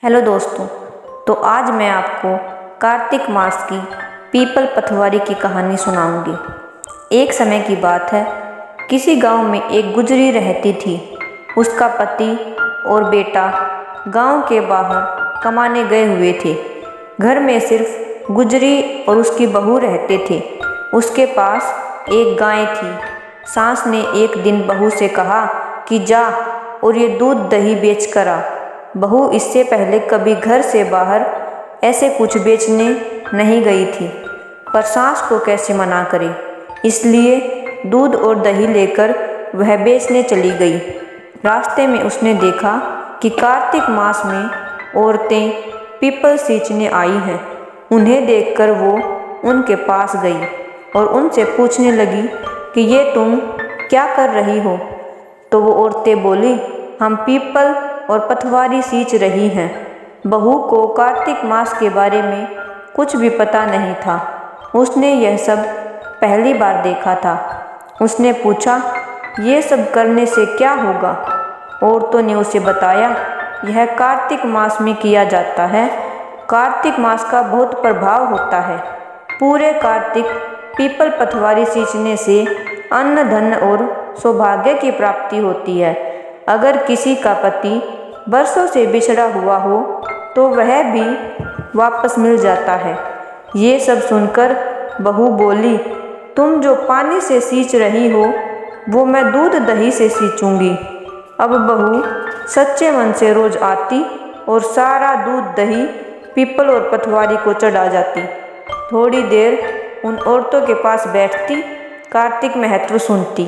Hello दोस्तों। तो आज मैं आपको कार्तिक मास की पीपल पथवारी की कहानी सुनाऊंगी। एक समय की बात है, किसी गांव में एक गुजरी रहती थी। उसका पति और बेटा गांव के बाहर कमाने गए हुए थे। घर में सिर्फ गुजरी और उसकी बहू रहते थे। उसके पास एक गाय थी। सास ने एक दिन बहू से कहा कि जा और ये दूध दही बेच कर आ। बहू इससे पहले कभी घर से बाहर ऐसे कुछ बेचने नहीं गई थी, पर सास को कैसे मना करे, इसलिए दूध और दही लेकर वह बेचने चली गई। रास्ते में उसने देखा कि कार्तिक मास में औरतें पीपल सींचने आई हैं। उन्हें देखकर वो उनके पास गई और उनसे पूछने लगी कि ये तुम क्या कर रही हो। तो वो औरतें बोली, हम पीपल और पथवारी सींच रही हैं। बहू को कार्तिक मास के बारे में कुछ भी पता नहीं था। उसने यह सब पहली बार देखा था। उसने पूछा, ये सब करने से क्या होगा। औरतों ने उसे बताया, यह कार्तिक मास में किया जाता है। कार्तिक मास का बहुत प्रभाव होता है। पूरे कार्तिक पीपल पथवारी सींचने से अन्न धन और सौभाग्य की प्राप्ति होती है। अगर किसी का पति बरसों से बिछड़ा हुआ हो तो वह भी वापस मिल जाता है। ये सब सुनकर बहू बोली, तुम जो पानी से सींच रही हो वो मैं दूध दही से सींचूंगी। अब बहू सच्चे मन से रोज आती और सारा दूध दही पीपल और पथवारी को चढ़ा जाती। थोड़ी देर उन औरतों के पास बैठती, कार्तिक महत्व सुनती,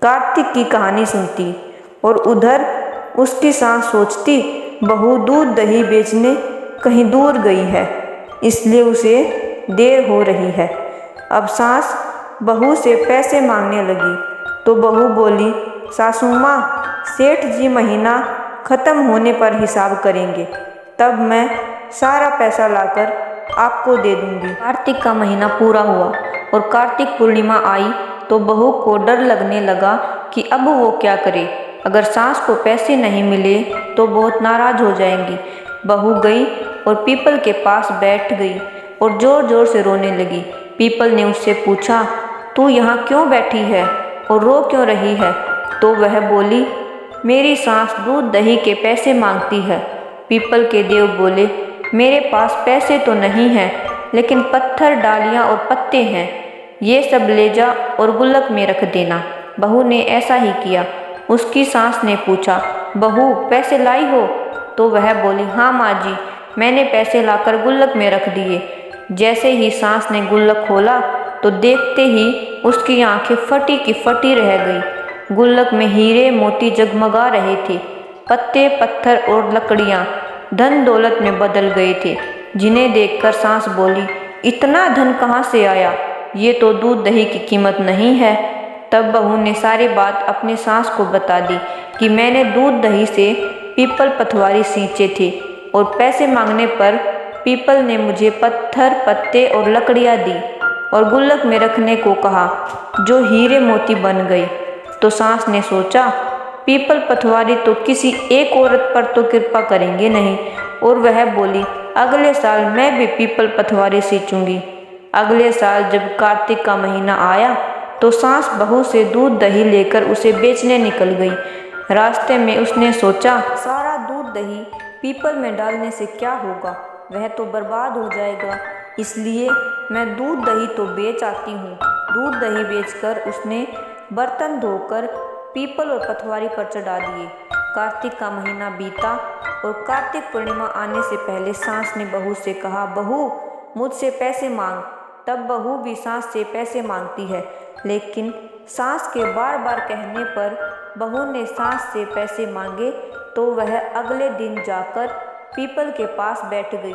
कार्तिक की कहानी सुनती, और उधर उसकी सास सोचती, बहू दूध दही बेचने कहीं दूर गई है, इसलिए उसे देर हो रही है। अब सास बहू से पैसे मांगने लगी तो बहू बोली, सासू माँ, सेठ जी महीना खत्म होने पर हिसाब करेंगे, तब मैं सारा पैसा लाकर आपको दे दूंगी। कार्तिक का महीना पूरा हुआ और कार्तिक पूर्णिमा आई तो बहू को डर लगने लगा कि अब वो क्या करे। अगर सास को पैसे नहीं मिले तो बहुत नाराज हो जाएंगी। बहू गई और पीपल के पास बैठ गई और जोर जोर से रोने लगी। पीपल ने उससे पूछा, तू यहाँ क्यों बैठी है और रो क्यों रही है। तो वह बोली, मेरी सास दूध दही के पैसे मांगती है। पीपल के देव बोले, मेरे पास पैसे तो नहीं हैं, लेकिन पत्थर, डालियाँ और पत्ते हैं। ये सब ले जा और गुल्लक में रख देना। बहू ने ऐसा ही किया। उसकी सास ने पूछा, बहू पैसे लाई हो। तो वह बोली, हाँ माँ जी, मैंने पैसे लाकर गुल्लक में रख दिए। जैसे ही सास ने गुल्लक खोला तो देखते ही उसकी आंखें फटी की फटी रह गई। गुल्लक में हीरे मोती जगमगा रहे थे। पत्ते, पत्थर और लकड़ियाँ धन दौलत में बदल गए थे, जिन्हें देखकर सास बोली, इतना धन कहाँ से आया, ये तो दूध दही की कीमत नहीं है। तब बहू ने सारी बात अपनी सास को बता दी कि मैंने दूध दही से पीपल पथवारी सींचे थे और पैसे मांगने पर पीपल ने मुझे पत्थर, पत्ते और लकड़ियाँ दी और गुल्लक में रखने को कहा, जो हीरे मोती बन गए। तो सास ने सोचा, पीपल पथवारी तो किसी एक औरत पर तो कृपा करेंगे नहीं, और वह बोली, अगले साल मैं भी पीपल पथवारी सींचूंगी। अगले साल जब कार्तिक का महीना आया तो सास बहू से दूध दही लेकर उसे बेचने निकल गई। रास्ते में उसने सोचा, सारा दूध दही पीपल में डालने से क्या होगा, वह तो बर्बाद हो जाएगा, इसलिए मैं दूध दही तो बेच आती हूँ। दूध दही बेचकर उसने बर्तन धोकर पीपल और पथवारी पर चढ़ा दिए। कार्तिक का महीना बीता और कार्तिक पूर्णिमा आने से पहले सास ने बहू से कहा, बहू मुझसे पैसे मांग। तब बहू भी सास से पैसे मांगती है, लेकिन सास के बार बार कहने पर बहू ने सास से पैसे मांगे तो वह अगले दिन जाकर पीपल के पास बैठ गई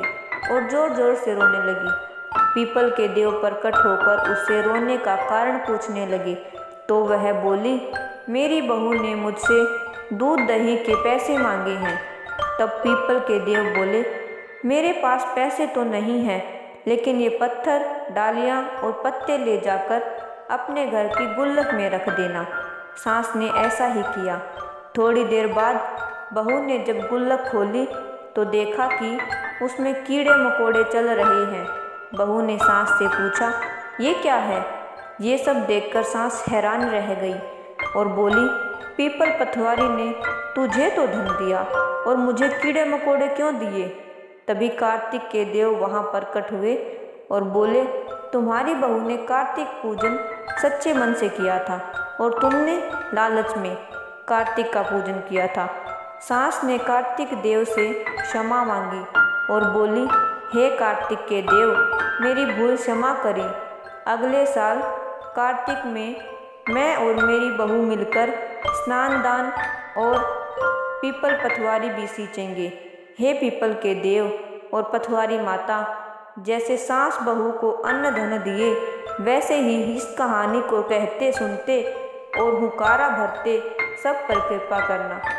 और जोर जोर से रोने लगी। पीपल के देव प्रकट होकर उससे रोने का कारण पूछने लगे तो वह बोली, मेरी बहू ने मुझसे दूध दही के पैसे मांगे हैं। तब पीपल के देव बोले, मेरे पास पैसे तो नहीं हैं, लेकिन ये पत्थर, डालियाँ और पत्ते ले जाकर अपने घर की गुल्लक में रख देना। सास ने ऐसा ही किया। थोड़ी देर बाद बहू ने जब गुल्लक खोली तो देखा कि उसमें कीड़े मकोड़े चल रहे हैं। बहू ने सास से पूछा, ये क्या है? ये सब देखकर सास हैरान रह गई और बोली, पीपल पतवारी ने तुझे तो धन दिया और मुझे कीड़े मकोड़े क्यों दिए? तभी कार्तिक के देव वहाँ प्रकट हुए और बोले, तुम्हारी बहू ने कार्तिक पूजन सच्चे मन से किया था और तुमने लालच में कार्तिक का पूजन किया था। सास ने कार्तिक देव से क्षमा मांगी और बोली, हे कार्तिक के देव, मेरी भूल क्षमा करें। अगले साल कार्तिक में मैं और मेरी बहू मिलकर स्नान दान और पीपल पतवारी भी सींचेंगे। हे पीपल के देव और पतवारी माता, जैसे सास बहू को अन्न धन दिए, वैसे ही इस कहानी को कहते सुनते और हुकारा भरते सब पर कृपा करना।